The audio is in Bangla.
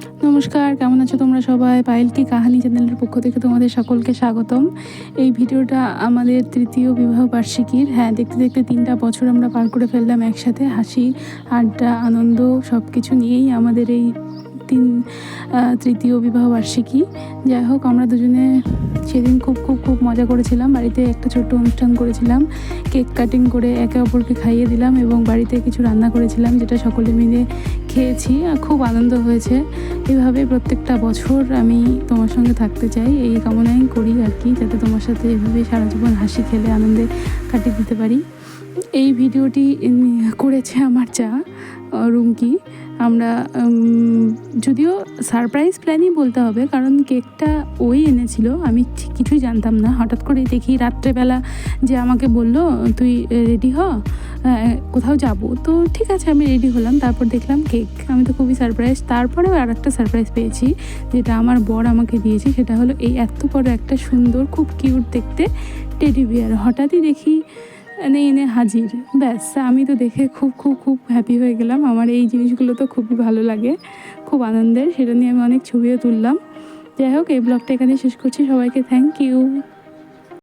নমস্কার, কেমন আছো তোমরা সবাই? পায়েল কি কাহানি চ্যানেলের পক্ষ থেকে তোমাদের সকলকে স্বাগতম। এই ভিডিওটা আমাদের তৃতীয় বিবাহ বার্ষিকীর। হ্যাঁ, দেখতে দেখতে 3টা বছর আমরা পার করে ফেললাম একসাথে। হাসি, আড্ডা, আনন্দ সব কিছু নিয়েই আমাদের এই তৃতীয় বিবাহ বার্ষিকী। যাই হোক, আমরা দুজনে সেদিন খুব খুব খুব মজা করেছিলাম। বাড়িতে একটা ছোট্ট অনুষ্ঠান করেছিলাম, কেক কাটিং করে একে অপরকে খাইয়ে দিলাম এবং বাড়িতে কিছু রান্না করেছিলাম, যেটা সকলে মিলে খেয়েছি। খুব আনন্দ হয়েছে। এভাবে প্রত্যেকটা বছর আমি তোমার সঙ্গে থাকতে চাই, এই কামনাই করি আর কি, যাতে তোমার সাথে এভাবে সারা জীবন হাসি খেলে আনন্দে কাটিয়ে দিতে পারি। এই ভিডিওটি করেছে আমার চা রুমকি। আমরা যদিও সারপ্রাইজ প্ল্যানই বলতে হবে, কারণ কেকটা ওই এনেছিল, আমি কিছুই জানতাম না। হঠাৎ করে দেখি রাত্রেবেলা যে আমাকে বলল, তুই রেডি হ, কোথাও যাব। তো ঠিক আছে, আমি রেডি হলাম। তারপর দেখলাম কেক। আমি তো খুবই সারপ্রাইজ। তারপরেও আর একটা সারপ্রাইজ পেয়েছি, যেটা আমার বর আমাকে দিয়েছে। সেটা হলো এই এত বড় একটা সুন্দর, খুব কিউট দেখতে টেডি বিয়ার। হঠাৎই দেখি এনে হাজির। ব্যাস, আমি তো দেখে খুব খুব খুব হ্যাপি হয়ে গেলাম। আমার এই জিনিসগুলো তো খুবই ভালো লাগে, খুব আনন্দের। সেটা নিয়ে আমি অনেক ছবিও তুললাম। যাই হোক, এই ব্লগটা এখানে শেষ করছি। সবাইকে থ্যাংক ইউ।